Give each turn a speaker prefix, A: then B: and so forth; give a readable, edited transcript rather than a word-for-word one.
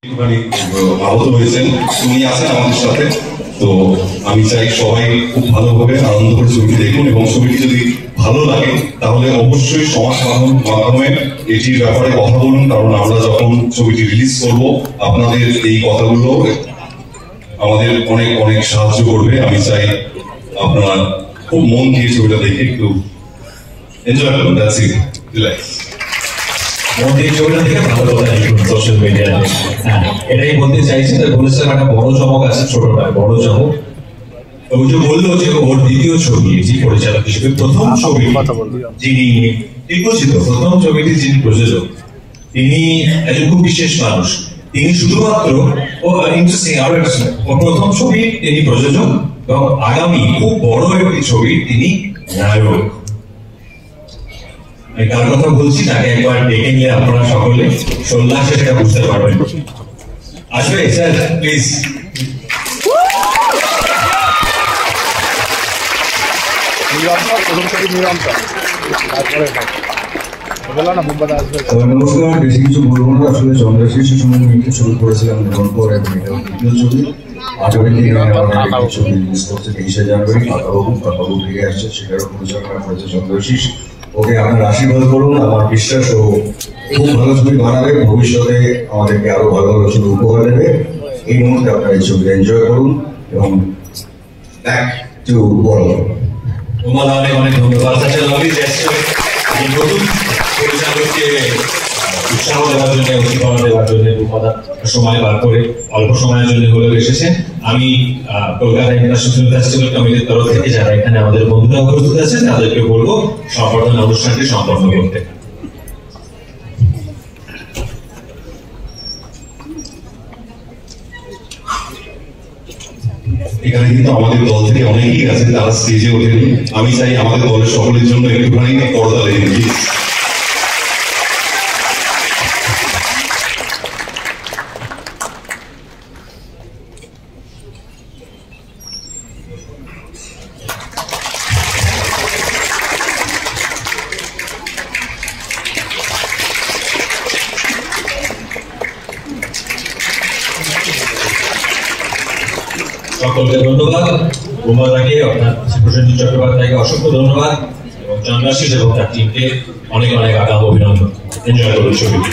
A: আহত হয়েছেন, উনি আছেন আমাদের সাথে। তো আমি চাই সবাই খুব ভালোভাবে আনন্দ করে ছবিটি দেখুন, এবং ছবিটি যদি ভালো লাগে তাহলে অবশ্যই সমাজ মাধ্যমে এটির ব্যাপারে কথা বলুন, কারণ আমরা যখন ছবিটি রিলিজ করব আপনাদের এই কথাগুলো আমাদের অনেক অনেক সাহায্য করবে। আমি চাই আপনারা খুব মন দিয়ে ছবিটা দেখে একটু এনজয় করুন। That's it, relax.
B: ছবিটা দেখে ভালো কথা লিখুন সোশ্যাল মিডিয়াতে। হ্যাঁ, এটাই বলতে চাইছি। বলেছিলাম একটা বড় চমক আছে, ছোট নয়, বড় চমক। ওই যে বললো যে ওর দ্বিতীয় ছবি, যে পরিচালক হিসেবে প্রথম ছবি যিনি, ঠিক বলছি তো, প্রথম ছবিটি যিনি প্রযোজক, তিনি একজন খুব বিশেষ মানুষ। তিনি শুধুমাত্র ইন্টারেস্টিং আরো একটা প্রথম ছবি তিনি প্রযোজক, এবং আগামী খুব বড় একটি ছবি তিনি নায়ক। আমি কার কথা বলছি তাকে একবার ডেকে নিয়ে আপনারা সকলে সোল্লাসে সেটা বুঝতে পারবেন। আসবে স্যার, প্লিজ।
C: নমস্কার, বেশি কিছু বলবো না। আসলে চন্দ্রাশির সময় একটি ছবি করেছিলাম গল্প, এবং এটা দ্বিতীয় ছবি। আগামী দিনে আমার ছবি রিলিজ করছে 23শে জানুয়ারি। কাকাবাবু ফিরে আসছে, সেটারও পরিচালনা করেছে চন্দ্রাশিস। ওকে আপনার আশীর্বাদ করুন, আমার বিশ্বাস ও খুব ভালো ছবি বানাবে, ভবিষ্যতে আমাদেরকে আরো ভালো ভালো ছবি উপহার দেবে। এই মুহূর্তে আপনারা এই ছবিটা এনজয় করুন, এবং ব্যাক টু বড়।
B: অনেক অনেক ধন্যবাদ। নতুন পরিচালককে উৎসাহ দেওয়ার জন্য, উৎসাহ দেওয়ার জন্য সময় বার করে অল্প সময়ের জন্য হলেও এসেছেন। আমি কলকাতা ইন্টারন্যাশনাল ফেস্টিভ্যাল কমিটির তরফ থেকে যারা এখানে আমাদের বন্ধুরা উপস্থিত আছেন তাদেরকে বলবো সম্বর্ধনা অনুষ্ঠানটি সম্পন্ন করতে।
A: এখানে কিন্তু আমাদের দল থেকে অনেকেই আছে, তারা স্টেজে ওঠেনি। আমি চাই আমাদের দলের সকলের জন্য একটুখানি পর্দা লেগে দিই।
B: সকলকে ধন্যবাদ। উমাদাকে, অর্থাৎ প্রসেনজিৎ চট্টোপাধ্যায়কে অসংখ্য ধন্যবাদ, এবং চন্দ্রাশিস এবং তার টিমকে অনেক অনেক আগাম অভিনন্দন। এনজয় করুন ছবিটি।